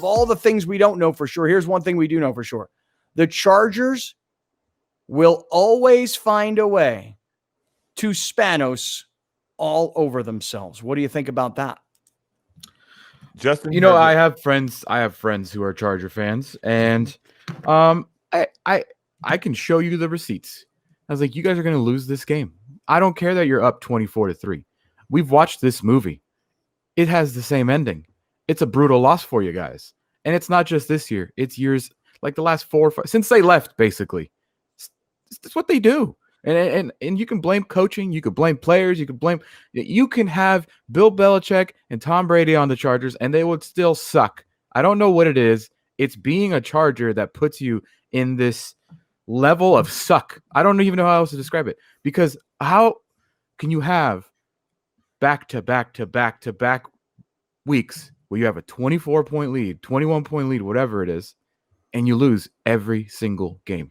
all the things we don't know for sure, here's one thing we do know for sure. The Chargers will always find a way to Spanos all over themselves. What do you think about that? Justin, Herbert. I have friends who are Charger fans, and I can show you the receipts. I was like, you guys are going to lose this game. I don't care that you're up 24-3. We've watched this movie. It has the same ending. It's a brutal loss for you guys. And it's not just this year. It's years like the last 4 or 5 since they left, basically. That's what they do. And you can blame coaching, you could blame players, you can have Bill Belichick and Tom Brady on the Chargers, and they would still suck. I don't know what it is. It's being a Charger that puts you in this level of suck. I don't even know how else to describe it. Because how can you have back-to-back weeks where you have a 24-point lead, 21-point lead, whatever it is, and you lose every single game?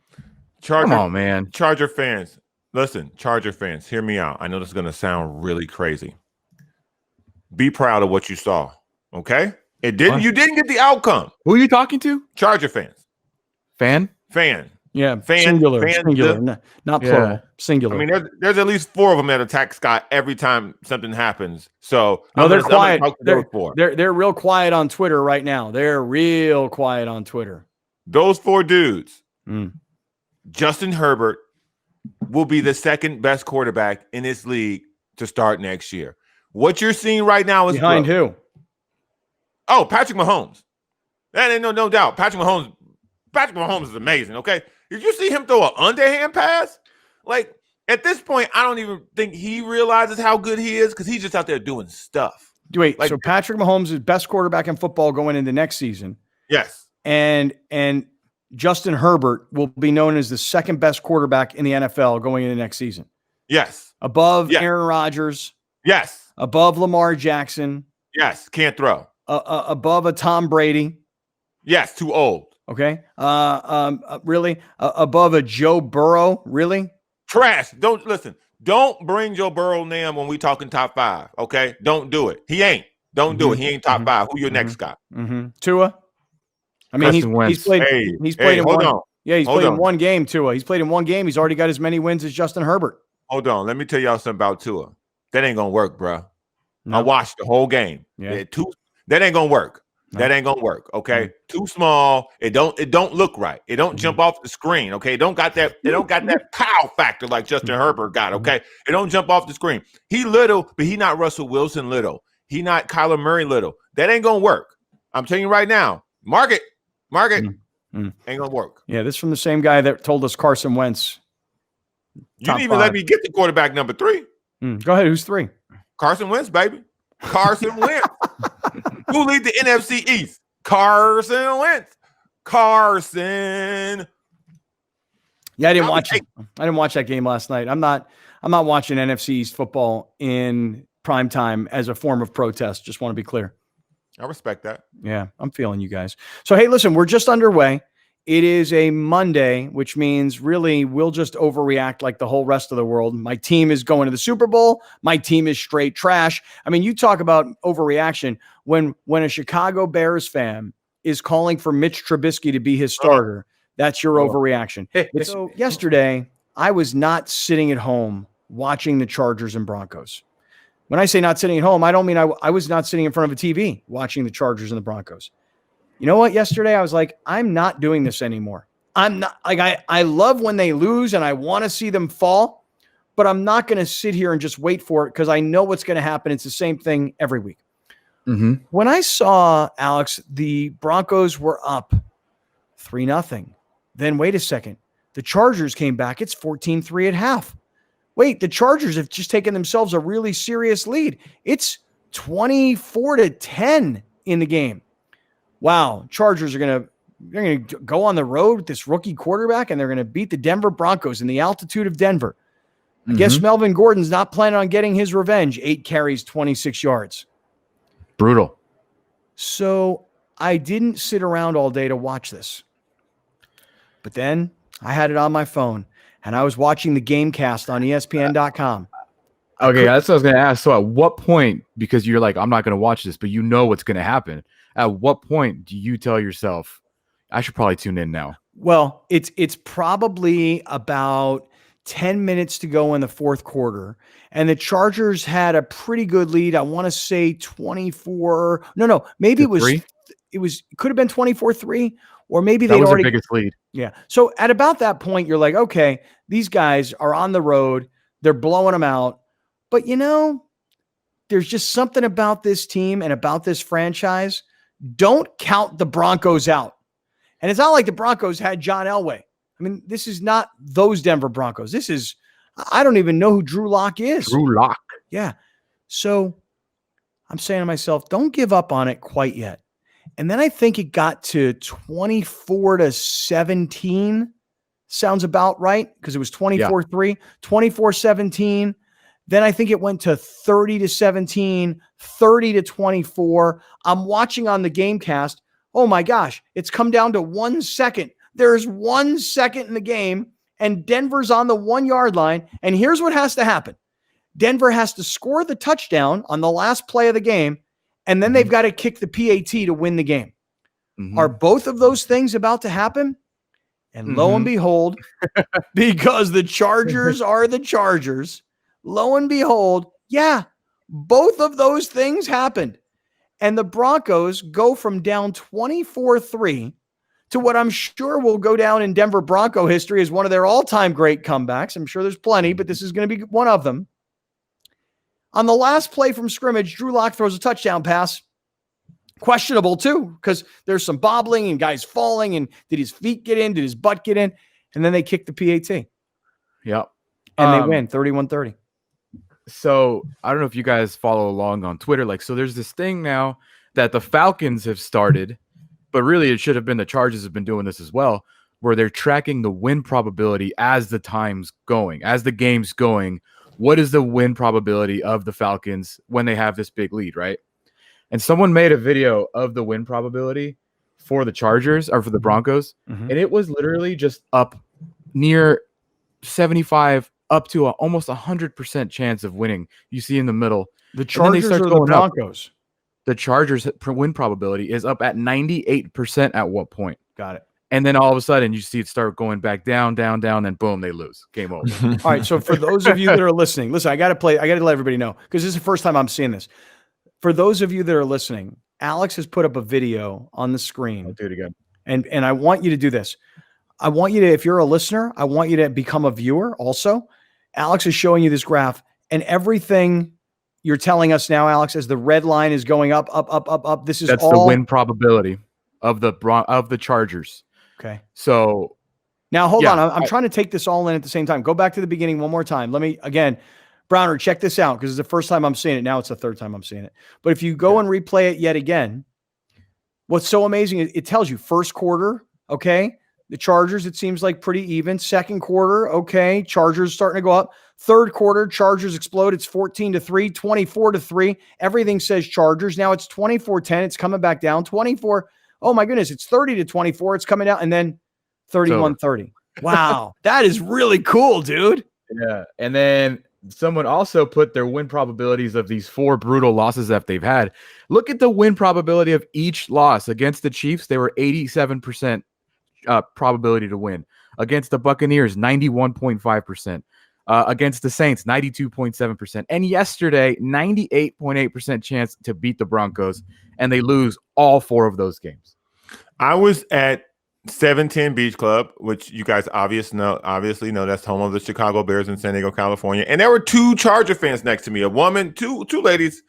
Come on, man. Charger fans. Listen, Charger fans, hear me out. I know this is going to sound really crazy. Be proud of what you saw, okay? You didn't get the outcome. Who are you talking to? Charger fans. Fan. Yeah, singular, not plural. Singular. I mean, there's at least 4 of them that attack Scott every time something happens. So no, they're quiet. They're real quiet on Twitter right now. They're real quiet on Twitter. Those 4 dudes. Justin Herbert will be the second best quarterback in this league to start next year. What you're seeing right now is behind who? Oh, Patrick Mahomes. That ain't no doubt. Patrick Mahomes is amazing. Okay, did you see him throw an underhand pass? Like at this point, I don't even think he realizes how good he is because he's just out there doing stuff. Wait, so Patrick Mahomes is best quarterback in football going into next season. Yes, and Justin Herbert will be known as the second best quarterback in the NFL going into next season. Yes. Above Aaron Rodgers. Yes. Above Lamar Jackson. Yes. Can't throw. Above a Tom Brady. Yes. Too old. Okay. Really? Above a Joe Burrow. Really? Trash. Don't bring Joe Burrow name when we talking top 5. Okay. Don't do it. He ain't. Don't do it. He ain't top 5. Who your next guy? Tua. I mean, he's played in one. Yeah, he's played in one game, Tua. He's played in one game. He's already got as many wins as Justin Herbert. Hold on. Let me tell y'all something about Tua. That ain't going to work, bro. No. I watched the whole game. Yeah. That ain't going to work. No. That ain't going to work, okay? Too small. It don't look right. It don't jump off the screen, okay? It don't got that pow factor like Justin Herbert got, okay? It don't jump off the screen. He little, but he not Russell Wilson little. He not Kyler Murray little. That ain't going to work. I'm telling you right now. Mark it. Ain't gonna work. Yeah, this is from the same guy that told us Carson Wentz. You didn't even let me get the quarterback number 3. Go ahead. Who's 3? Carson Wentz, baby. Carson Wentz. Who lead the NFC East? Carson Wentz. Carson. Yeah, I didn't watch that game last night. I'm not watching NFC East football in prime time as a form of protest. Just want to be clear. I respect that. Yeah, I'm feeling you guys. So, hey, listen, we're just underway. It is a Monday, which means really we'll just overreact like the whole rest of the world. My team is going to the Super Bowl. My team is straight trash. I mean, you talk about overreaction when a Chicago Bears fan is calling for Mitch Trubisky to be his starter. That's your overreaction. So yesterday, I was not sitting at home watching the Chargers and Broncos. When I say not sitting at home, I don't mean I was not sitting in front of a TV watching the Chargers and the Broncos. You know what? Yesterday, I was like, I'm not doing this anymore. I'm not like I love when they lose and I want to see them fall, but I'm not going to sit here and just wait for it because I know what's going to happen. It's the same thing every week. When I saw, Alex, the Broncos were up 3-0. Then wait a second. The Chargers came back. It's 14-3 at half. Wait, the Chargers have just taken themselves a really serious lead. It's 24-10 in the game. Wow, Chargers are going to go on the road with this rookie quarterback, and they're going to beat the Denver Broncos in the altitude of Denver. I guess Melvin Gordon's not planning on getting his revenge. 8 carries, 26 yards. Brutal. So I didn't sit around all day to watch this. But then I had it on my phone. And I was watching the Gamecast on ESPN.com. Okay, that's what I was going to ask. So at what point, because you're like, I'm not going to watch this, but you know what's going to happen. At what point do you tell yourself, I should probably tune in now? Well, it's probably about 10 minutes to go in the fourth quarter. And the Chargers had a pretty good lead. I want to say 24. No, maybe it could have been 24-3, or maybe that was the biggest lead. Yeah. So at about that point, you're like, okay, these guys are on the road. They're blowing them out. But there's just something about this team and about this franchise. Don't count the Broncos out. And it's not like the Broncos had John Elway. I mean, this is not those Denver Broncos. I don't even know who Drew Lock is. Drew Lock. Yeah. So I'm saying to myself, don't give up on it quite yet. And then I think it got to 24-17. Sounds about right, because it was 24-3, 24-17. Then I think it went to 30-17, 30-24. I'm watching on the Gamecast. Oh my gosh, it's come down to 1 second. There's 1 second in the game, and Denver's on the 1 yard line. And here's what has to happen. Denver has to score the touchdown on the last play of the game, and then they've got to kick the PAT to win the game. Are both of those things about to happen? And lo and behold, because the Chargers are the Chargers, lo and behold, both of those things happened. And the Broncos go from down 24-3 to what I'm sure will go down in Denver Bronco history as one of their all-time great comebacks. I'm sure there's plenty, but this is going to be one of them. On the last play from scrimmage, Drew Lock throws a touchdown pass. Questionable too, because there's some bobbling and guys falling, and did his feet get in? Did his butt get in? And then they kick the PAT. Yep. And they win 31-30. So I don't know if you guys follow along on Twitter. So there's this thing now that the Falcons have started, but really it should have been the Chargers have been doing this as well, where they're tracking the win probability as the time's going, as the game's going. What is the win probability of the Falcons when they have this big lead, right? And someone made a video of the win probability for the Chargers or for the Broncos, and it was literally just up near 75 up to almost 100% chance of winning. You see in the middle. The Chargers or the Broncos? The Chargers' win probability is up at 98% at what point? Got it. And then all of a sudden you see it start going back down, and boom, they lose. Game over. All right, so for those of you that are listening, listen, I got to let everybody know, because this is the first time I'm seeing this. For those of you that are listening, Alex has put up a video on the screen. I'll do it again. And I want you to do this. I want you to, if you're a listener, I want you to become a viewer also. Alex is showing you this graph, and everything you're telling us now, Alex, as the red line is going up. That's all the win probability of the Chargers. Okay. So now hold on. I'm trying to take this all in at the same time. Go back to the beginning one more time. Let me, again, Browner, check this out, because it's the first time I'm seeing it. Now it's the third time I'm seeing it. But if you go and replay it yet again, what's so amazing is it tells you first quarter, okay, the Chargers, it seems like pretty even. Second quarter, okay, Chargers starting to go up. Third quarter, Chargers explode. It's 14-3, 24-3. Everything says Chargers. Now it's 24-10. It's coming back down. 24. Oh my goodness, it's 30-24. It's coming down, and then 31-30. Wow, that is really cool, dude. Yeah, and then someone also put their win probabilities of these 4 brutal losses that they've had. Look at the win probability of each loss. Against the Chiefs, they were 87% probability to win. Against the Buccaneers, 91.5%. Against the Saints, 92.7%. And yesterday, 98.8% chance to beat the Broncos, and they lose all 4 of those games. I was at 710 Beach Club, which you guys obviously know that's home of the Chicago Bears in San Diego, California. And there were 2 Charger fans next to me, a woman, two ladies,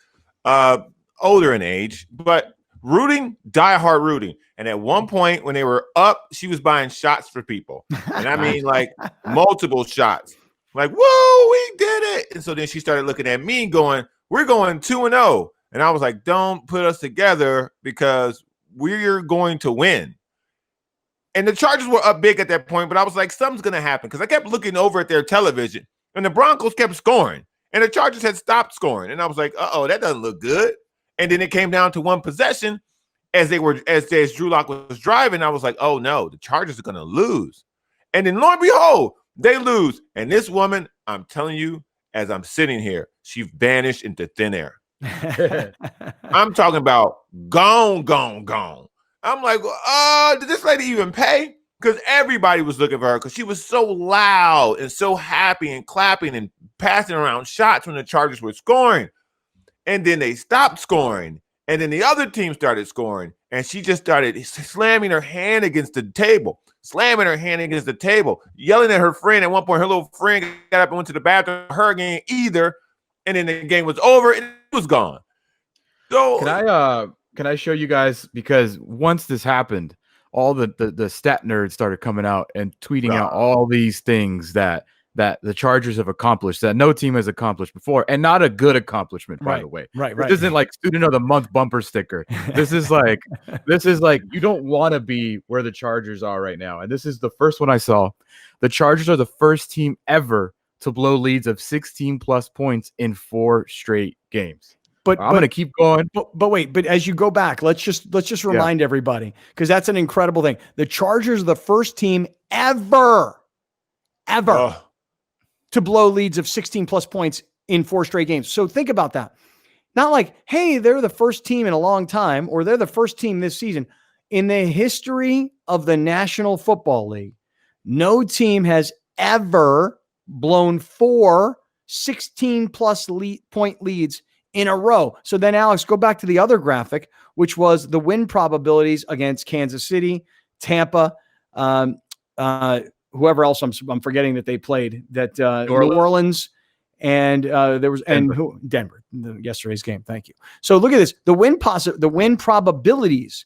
older in age, but diehard rooting. And at one point when they were up, she was buying shots for people. And I mean like multiple shots. Like, whoa, we did it. And so then she started looking at me going, we're going 2-0. And I was like, don't put us together, because we're going to win. And the Chargers were up big at that point, but I was like, something's going to happen, because I kept looking over at their television, and the Broncos kept scoring, and the Chargers had stopped scoring. And I was like, uh-oh, that doesn't look good. And then it came down to one possession as Drew Lock was driving. I was like, oh, no, the Chargers are going to lose. And then, lo and behold, they lose. And this woman, I'm telling you, as I'm sitting here, she vanished into thin air. I'm talking about gone. I'm like, did this lady even pay? Because everybody was looking for her because she was so loud and so happy and clapping and passing around shots when the Chargers were scoring. And then they stopped scoring. And then the other team started scoring. And she just started slamming her hand against the table, yelling at her friend. At one point, her little friend got up and went to the bathroom. Her again either. And then the game was over and it was gone. So can I show you guys, because once this happened, all the stat nerds started coming out and tweeting out all these things that the Chargers have accomplished that no team has accomplished before, and not a good accomplishment, by the way. Right. This isn't like Student of the Month bumper sticker. This is like you don't want to be where the Chargers are right now. And this is the first one I saw. The Chargers are the first team ever to blow leads of 16 plus points in 4 straight games. But I'm going to keep going. But wait, but as you go back, let's just remind everybody, because that's an incredible thing. The Chargers are the first team ever to blow leads of 16 plus points in 4 straight games. So think about that. Not like, hey, they're the first team in a long time, or they're the first team this season. In the history of the National Football League, no team has ever blown 4 16 plus point leads in a row. So then, Alex, go back to the other graphic, which was the win probabilities against Kansas City, Tampa, whoever else I'm forgetting that they played, that New Orleans, and there was Denver, yesterday's game. Thank you. So look at this: the win probabilities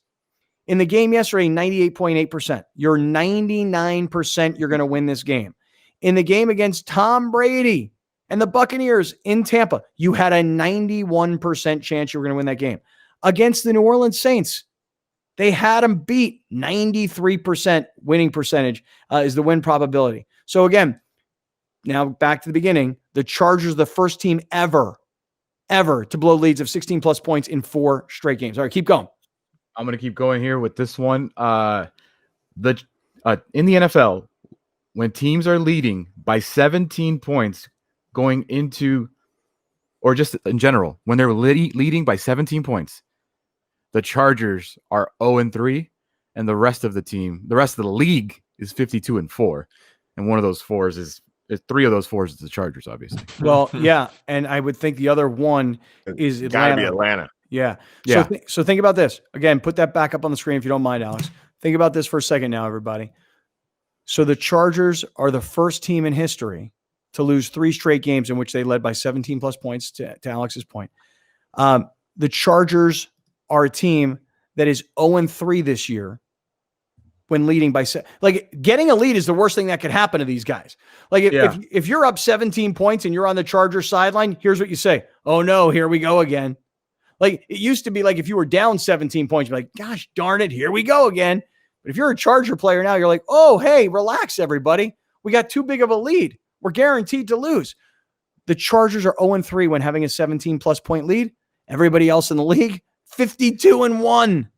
in the game yesterday, 98.8%. You're 99% you're going to win this game. In the game against Tom Brady and the Buccaneers in Tampa, you had a 91% chance you were going to win that game. Against the New Orleans Saints, they had them beat. 93% winning percentage is the win probability. So again, now back to the beginning, the Chargers are the first team ever to blow leads of 16 plus points in 4 straight games. All right, keep going. I'm going to keep going here with this one. In the NFL, when teams are leading by 17 points going into, or just in general, when they're leading by 17 points, the Chargers are 0-3, and the rest of the league is 52-4. And one of those 4s is 3 of those 4s is the Chargers, obviously. Well, yeah, and I would think the other one is Atlanta. Gotta be Atlanta. Yeah. Yeah. So think about this. Again, put that back up on the screen if you don't mind, Alex. Think about this for a second now, everybody. So the Chargers are the first team in history to lose 3 straight games in which they led by 17 plus points, to Alex's point. The Chargers are a team that is 0-3 this year when leading by getting a lead is the worst thing that could happen to these guys. Like if you're up 17 points and you're on the Chargers sideline, here's what you say. Oh no, here we go again. Like it used to be like if you were down 17 points, you're like, gosh darn it, here we go again. But if you're a Charger player now, you're like, oh, hey, relax, everybody. We got too big of a lead. We're guaranteed to lose. The Chargers are 0-3 when having a 17 plus point lead. Everybody else in the league, 52-1.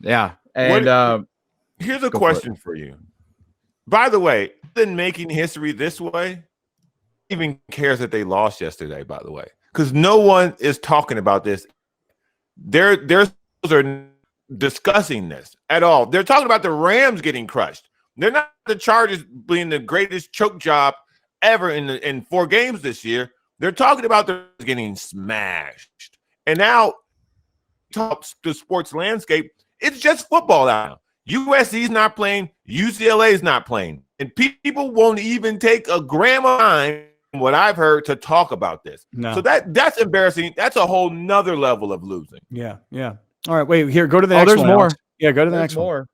Yeah. And here's a question for you. By the way, in making history this way, even cares that they lost yesterday, by the way, because no one is talking about this. They're discussing this at all. They're talking about the Rams getting crushed. They're not the Chargers being the greatest choke job ever in 4 games this year. They're talking about them getting smashed. And now, top the sports landscape, it's just football now. USC's not playing. UCLA's not playing. And people won't even take a gram of time, what I've heard, to talk about this. No. So that's embarrassing. That's a whole nother level of losing. Yeah. All right, wait, here, go to the next one. There's more. Alex. Yeah, go to the next one.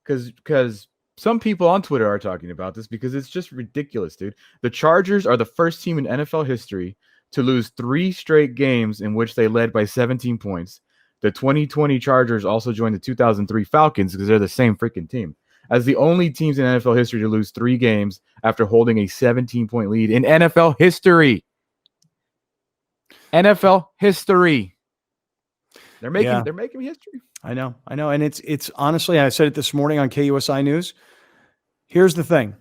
Because some people on Twitter are talking about this because it's just ridiculous, dude. The Chargers are the first team in NFL history to lose 3 straight games in which they led by 17 points. The 2020 Chargers also joined the 2003 Falcons because they're the same freaking team as the only teams in NFL history to lose 3 games after holding a 17-point lead in NFL history. NFL history. They're making history. I know. And it's honestly, I said it this morning on KUSI News. Here's the thing.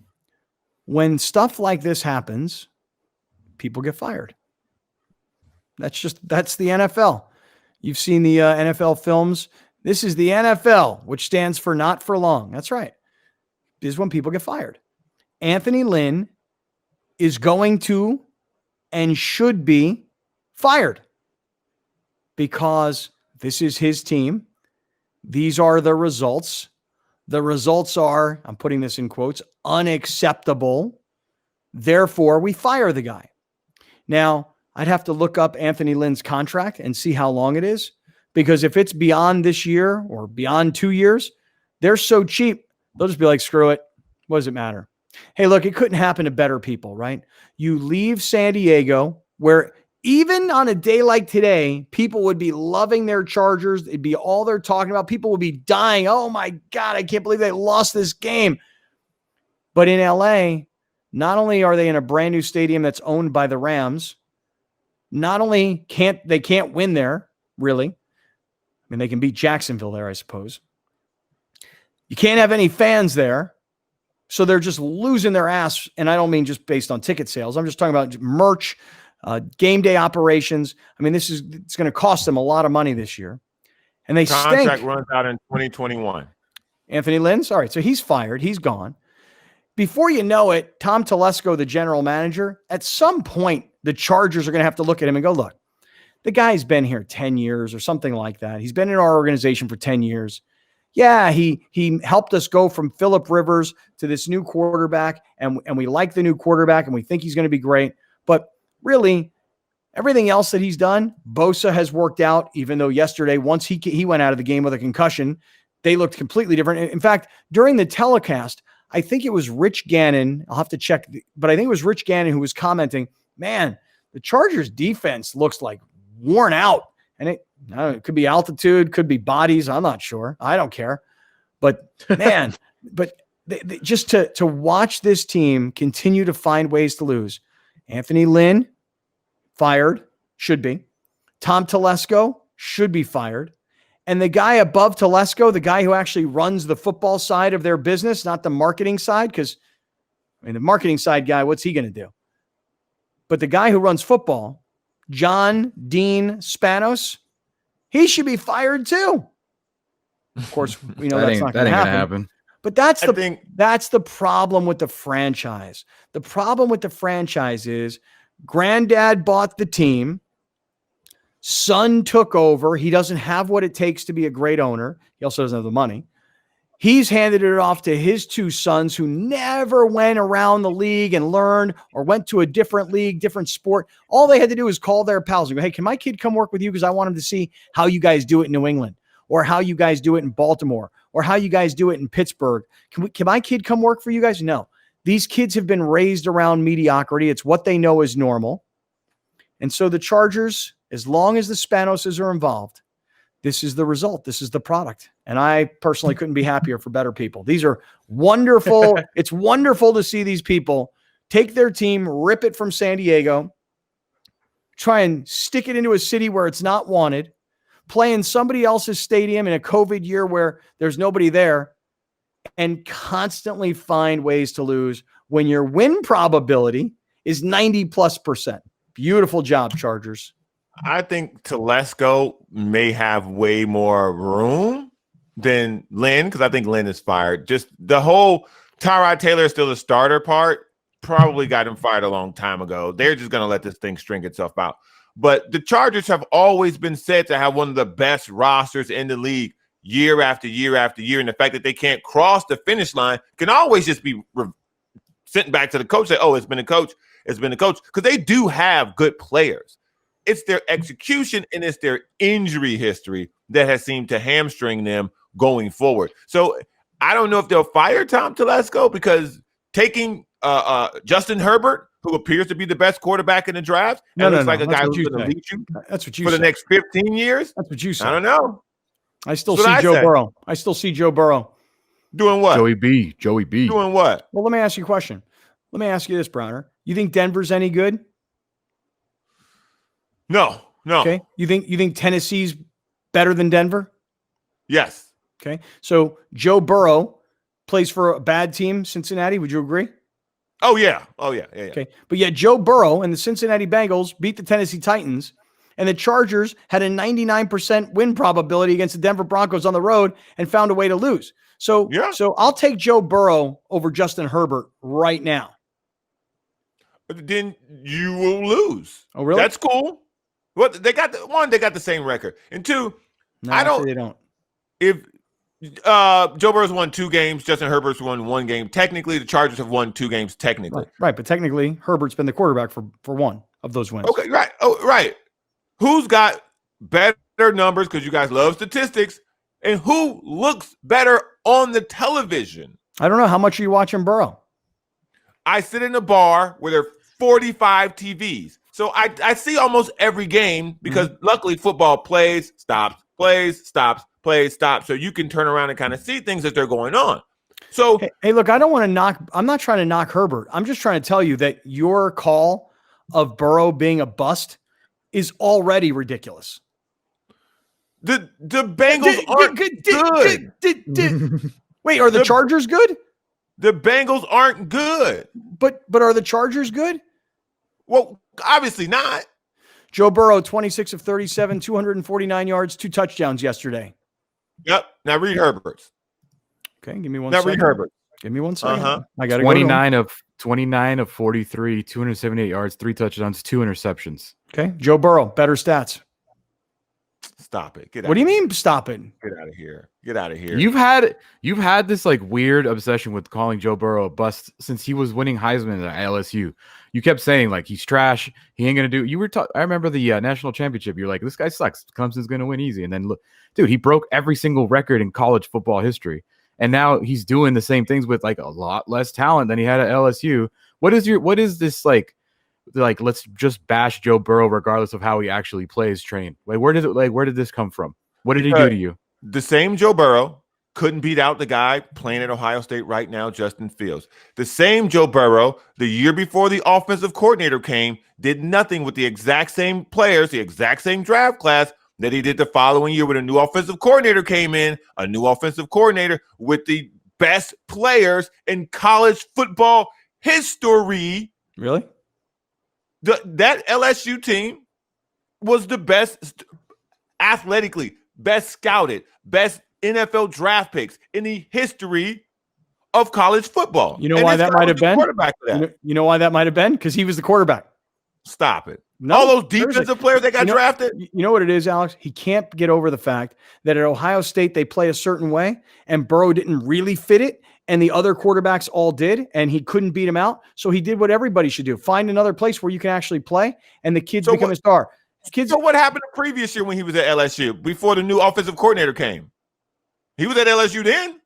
When stuff like this happens, people get fired. That's the NFL. You've seen the NFL films. This is the NFL, which stands for not for long. That's right. This is when people get fired. Anthony Lynn is going to and should be fired because this is his team. These are the results. The results are, I'm putting this in quotes, unacceptable. Therefore, we fire the guy. Now, I'd have to look up Anthony Lynn's contract and see how long it is, because if it's beyond this year or beyond 2 years, they're so cheap. They'll just be like, screw it. What does it matter? Hey, look, it couldn't happen to better people, right? You leave San Diego, where even on a day like today, people would be loving their Chargers. It'd be all they're talking about. People would be dying. Oh my God, I can't believe they lost this game. But in LA, not only are they in a brand new stadium that's owned by the Rams, not only can't win there, really. I mean, they can beat Jacksonville there, I suppose. You can't have any fans there. So they're just losing their ass. And I don't mean just based on ticket sales. I'm just talking about merch, game day operations. I mean, it's going to cost them a lot of money this year. And they contract runs out in 2021. Anthony Lynn, sorry. So he's fired. He's gone. Before you know it, Tom Telesco, the general manager, at some point, the Chargers are going to have to look at him and go, look, the guy's been here 10 years or something like that. He's been in our organization for 10 years. Yeah, he helped us go from Phillip Rivers to this new quarterback, and we like the new quarterback, and we think he's going to be great. But really, everything else that he's done, Bosa has worked out, even though yesterday, once he went out of the game with a concussion, they looked completely different. In fact, during the telecast, I think it was Rich Gannon. I'll have to check, but I think it was Rich Gannon who was commenting, man, the Chargers defense looks like worn out. And it could be altitude, could be bodies. I'm not sure. I don't care. But man, just to watch this team continue to find ways to lose. Anthony Lynn, fired, should be. Tom Telesco should be fired. And the guy above Telesco, the guy who actually runs the football side of their business, not the marketing side, because the marketing side guy, what's he going to do? But the guy who runs football, John Dean Spanos, he should be fired too. Of course, we know that's not going to happen. But that's the problem with the franchise. The problem with the franchise is granddad bought the team. Son took over. He doesn't have what it takes to be a great owner. He also doesn't have the money. He's handed it off to his two sons who never went around the league and learned or went to a different league, different sport. All they had to do is call their pals and go, hey, can my kid come work with you? Because I want him to see how you guys do it in New England, or how you guys do it in Baltimore, or how you guys do it in Pittsburgh. Can my kid come work for you guys? No. These kids have been raised around mediocrity. It's what they know is normal. And so the Chargers, as long as the Spanoses are involved, this is the result. This is the product. And I personally couldn't be happier for better people. These are wonderful. It's wonderful to see these people take their team, rip it from San Diego, try and stick it into a city where it's not wanted, play in somebody else's stadium in a COVID year where there's nobody there, and constantly find ways to lose when your win probability is 90+%. Beautiful job, Chargers. I think Telesco may have way more room than Lynn, because I think Lynn is fired. Just the whole Tyrod Taylor is still a starter part probably got him fired a long time ago. They're just going to let this thing string itself out. But the Chargers have always been said to have one of the best rosters in the league year after year after year. And the fact that they can't cross the finish line can always just be sent back to the coach. Say, oh, it's been a coach. It's been a coach. Because they do have good players. It's their execution and it's their injury history that has seemed to hamstring them going forward. So I don't know if they'll fire Tom Telesco, because taking Justin Herbert, who appears to be the best quarterback in the draft, looks like a guy who's going to lead you for the next 15 years. That's what you said. I don't know. I still see Joe Burrow. I still see Joe Burrow. Doing what? Joey B. Doing what? Well, let me ask you a question. Let me ask you this, Browner. You think Denver's any good? No. Okay. You think Tennessee's better than Denver? Yes. Okay. So Joe Burrow plays for a bad team, Cincinnati. Would you agree? Oh, yeah. Yeah. Okay. But yet Joe Burrow and the Cincinnati Bengals beat the Tennessee Titans, and the Chargers had a 99% win probability against the Denver Broncos on the road and found a way to lose. So I'll take Joe Burrow over Justin Herbert right now. Then you will lose. Oh, really? That's cool. Well, they got the same record. And two, no, they don't. If Joe Burrow's won 2 games, Justin Herbert's won 1 game. Technically, the Chargers have won 2 games. Technically, right. But technically, Herbert's been the quarterback for one of those wins. Okay, right. Oh, right. Who's got better numbers? Because you guys love statistics, and who looks better on the television? I don't know. How much are you watching Burrow? I sit in a bar where there are 45 TVs. So I see almost every game because luckily football plays, stops, plays, stops, plays, stops. So you can turn around and kind of see things as they're going on. So, hey, look, I'm not trying to knock Herbert. I'm just trying to tell you that your call of Burrow being a bust is already ridiculous. The Bengals aren't good. Wait, are the Chargers good? The Bengals aren't good. But are the Chargers good? Well, obviously not. Joe Burrow, 26 of 37, 249 yards, 2 touchdowns yesterday. Yep. Now read Herbert's. Okay, give me one second. Now read Herbert. Give me 1 second. I got 29 of 43, 278 yards, 3 touchdowns, 2 interceptions. Okay, Joe Burrow, better stats. Stop it. Get out. What do you mean stop it? Get out of here. Get out of here. You've had this like weird obsession with calling Joe Burrow a bust since he was winning Heisman at LSU. You kept saying like he's trash. He ain't gonna do. I remember the national championship. You're like, this guy sucks. Clemson's gonna win easy. And then look, dude, he broke every single record in college football history. And now he's doing the same things with like a lot less talent than he had at LSU. What is this like let's just bash Joe Burrow regardless of how he actually plays train? Where did this come from? What did he do to you? The same Joe Burrow couldn't beat out the guy playing at Ohio State right now, Justin Fields. The same Joe Burrow, the year before the offensive coordinator came, did nothing with the exact same players, the exact same draft class that he did the following year when a new offensive coordinator came in, a new offensive coordinator with the best players in college football history. Really? That LSU team was the best athletically, best scouted, best NFL draft picks in the history of college football. You know why that might have been? Quarterback for that. You know why that might have been? Because he was the quarterback. Stop it. No, all those defensive players that got drafted. You know what it is, Alex? He can't get over the fact that at Ohio State they play a certain way, and Burrow didn't really fit it, and the other quarterbacks all did, and he couldn't beat him out. So he did what everybody should do: find another place where you can actually play, and the kids become a star. So what happened the previous year when he was at LSU before the new offensive coordinator came? He was at LSU then.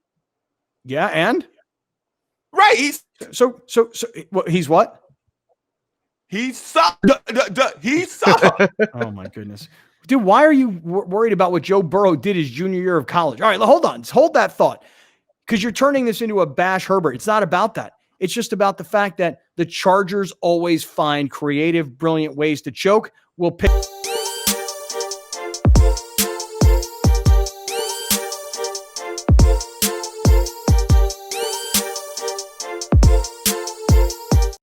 Yeah, and right. He's what? He sucked. He sucked. Oh my goodness, dude! Why are you worried about what Joe Burrow did his junior year of college? All right, hold on, hold that thought, because you're turning this into a bash Herbert. It's not about that. It's just about the fact that the Chargers always find creative, brilliant ways to choke. We'll pick.